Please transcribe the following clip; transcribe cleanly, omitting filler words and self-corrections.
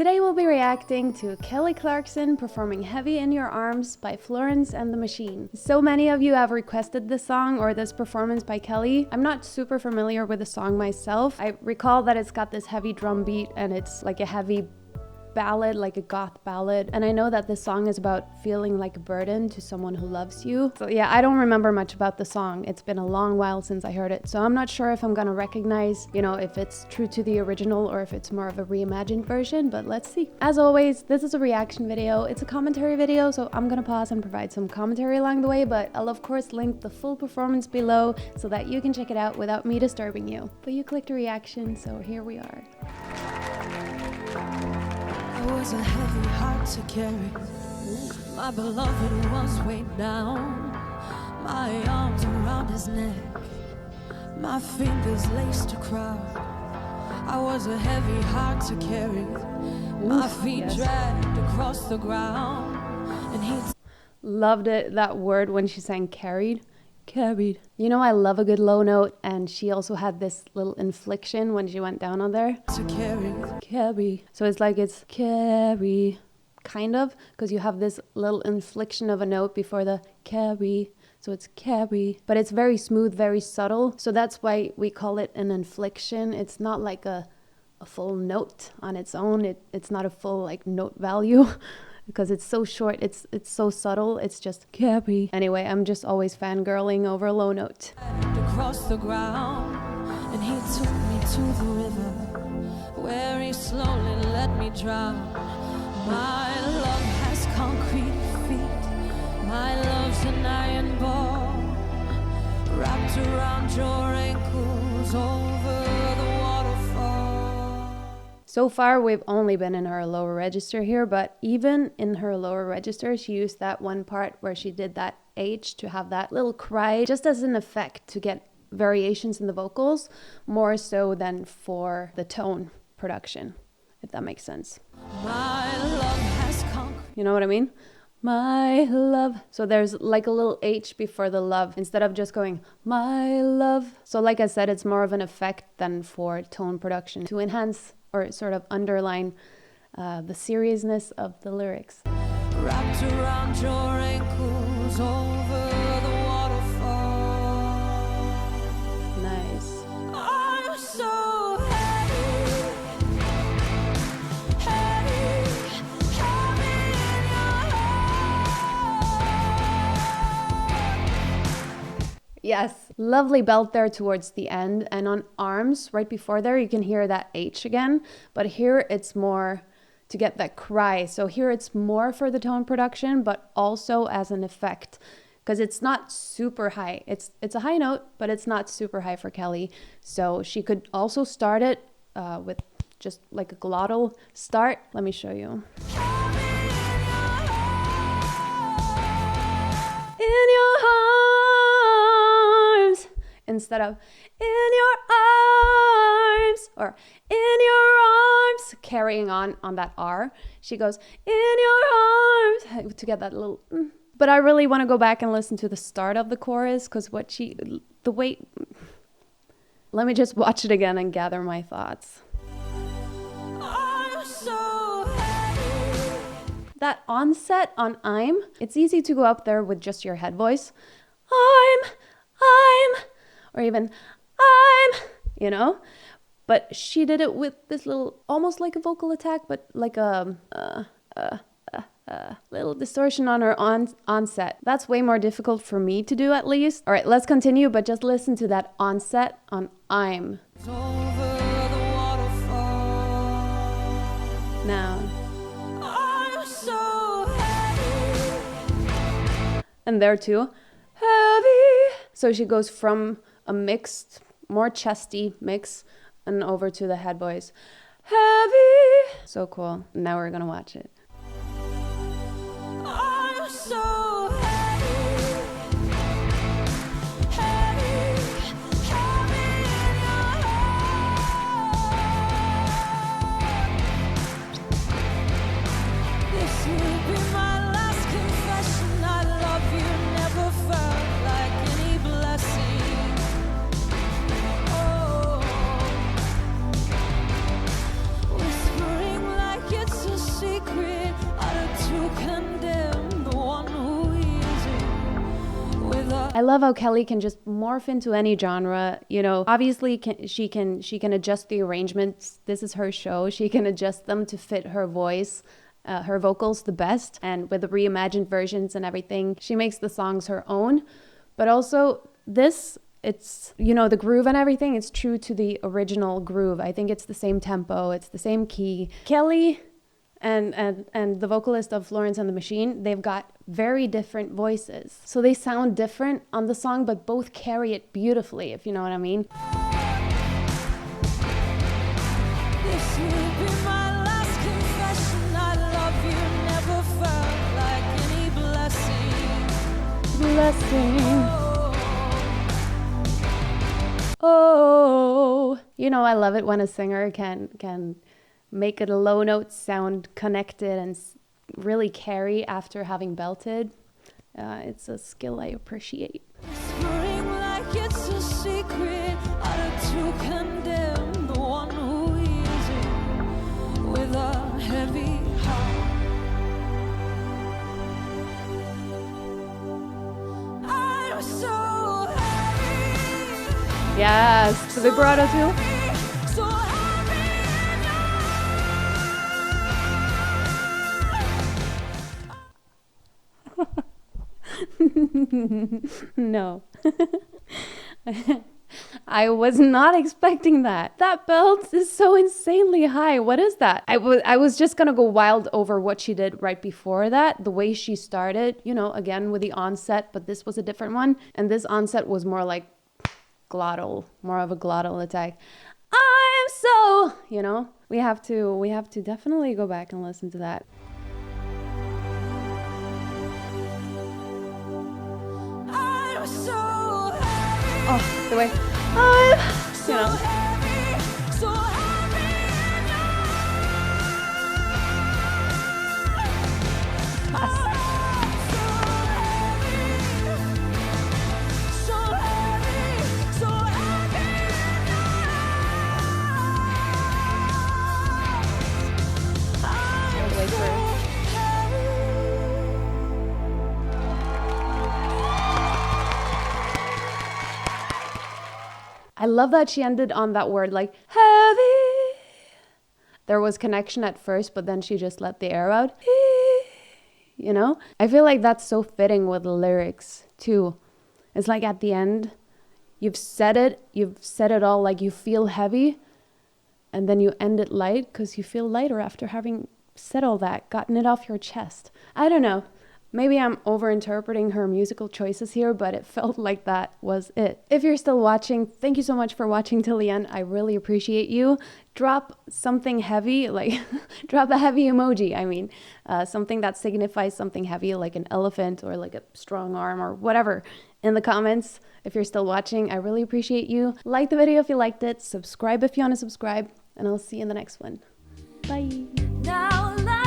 Today we'll be reacting to Kelly Clarkson performing Heavy in Your Arms by Florence and the Machine. So many of you have requested this song or this performance by Kelly. I'm not super familiar with the song myself. I recall that it's got this heavy drum beat and it's like a heavy ballad, like a goth ballad, and I know that this song is about feeling like a burden to someone who loves you. So yeah, I don't remember much about the song. It's been a long while since I heard it, so I'm not sure if I'm gonna recognize, if it's true to the original or if it's more of a reimagined version, but let's see. As always, this is a reaction video. It's a commentary video, so I'm gonna pause and provide some commentary along the way, but I'll of course link the full performance below so that you can check it out without me disturbing you. But you clicked a reaction, so here we are. It was a heavy heart to carry. My beloved was weighed down. My arms around his neck, my fingers laced a crowd. I was a heavy heart to carry. My feet dragged across the ground. And he loved it, that word when she sang carried. Carried. I love a good low note, and she also had this little inflection when she went down on there. To carry. Carry. So it's like it's carry, kind of, because you have this little inflection of a note before the carry. So it's carry, but it's very smooth, very subtle. So that's why we call it an inflection. It's not like a full note on its own. It's not a full note value. Because it's so short, it's so subtle, it's just carry. Anyway, I'm just always fangirling over a low note. Across the ground, and he took me to the river, where he slowly let me drown. My love has concrete feet, my love's an iron ball, wrapped around your ankles over the waterfall. So far, we've only been in her lower register here, but even in her lower register, she used that one part where she did that H to have that little cry, just as an effect to get variations in the vocals, more so than for the tone production, if that makes sense. My love has concrete. You know what I mean? My love. So there's like a little H before the love, instead of just going, my love. So like I said, it's more of an effect than for tone production to enhance or sort of underline the seriousness of the lyrics. Wrapped around your ankles over the waterfall. Nice. I'm so heavy, heavy, heavy in your heart. Yes, lovely belt there towards the end, and on arms right before there you can hear that H again, but here it's more to get that cry. So here it's more for the tone production, but also as an effect, because it's not super high. It's a high note, but it's not super high for Kelly. So she could also start it with just like a glottal start. Let me show you. In your arms, instead of in your arms or in your arms, carrying on that R, she goes in your arms to get that little But I really want to go back and listen to the start of the chorus, because let me just watch it again and gather my thoughts. I'm so heavy. That onset on it's easy to go up there with just your head voice. Or even but she did it with this little, almost like a vocal attack, but like a little distortion on her onset. That's way more difficult for me to do, at least. All right, let's continue, but just listen to that onset on I'm. Over the waterfall. Now. I'm so heavy. And there too, heavy. So she goes from a mixed, more chesty mix and over to the head voice. Heavy. So cool. Now we're gonna watch it. I'm so heavy. Heavy, heavy in your heart. This will be my last confession. I love you, never felt like any blessing. Oh, whispering like it's condemn the one who hears it with a I love how Kelly can just morph into any genre. You know, obviously she can adjust the arrangements. This is her show. She can adjust them to fit her voice, her vocals the best. And with the reimagined versions and everything, she makes the songs her own. But also this, it's, you know, the groove and everything, it's true to the original groove. I think it's the same tempo, it's the same key. Kelly and the vocalist of Florence and the Machine, they've got very different voices. So they sound different on the song, but both carry it beautifully, if you know what I mean. This will be my last confession. I love you, never felt like any blessing. Oh, you know, I love it when a singer can make a low note sound connected and really carry after having belted. It's a skill I appreciate. Whispering like it's a secret, uttered to condemn the one who hears it with a heavy heart. I'm so heavy. Yes, the vibrato too. So No. I was not expecting that. That belt is so insanely high. What is that? I was just gonna go wild over what she did right before that. The way she started, you know, again with the onset, but this was a different one. And this onset was more like glottal, more of a glottal attack. I'm so, you know, we have to definitely go back and listen to that. I'm so heavy. Oh, the way, you know. So heavy All the way through. I love that she ended on that word, like, heavy. There was connection at first, but then she just let the air out. You know? I feel like that's so fitting with the lyrics, too. It's like at the end, you've said it all, like you feel heavy, and then you end it light because you feel lighter after having said all that, gotten it off your chest. I don't know. Maybe I'm overinterpreting her musical choices here, but it felt like that was it. If you're still watching, thank you so much for watching till the end. I really appreciate you. Drop something heavy, like drop a heavy emoji. I mean, something that signifies something heavy, like an elephant or like a strong arm or whatever, in the comments. If you're still watching, I really appreciate you. Like the video if you liked it. Subscribe if you want to subscribe, and I'll see you in the next one. Bye. now.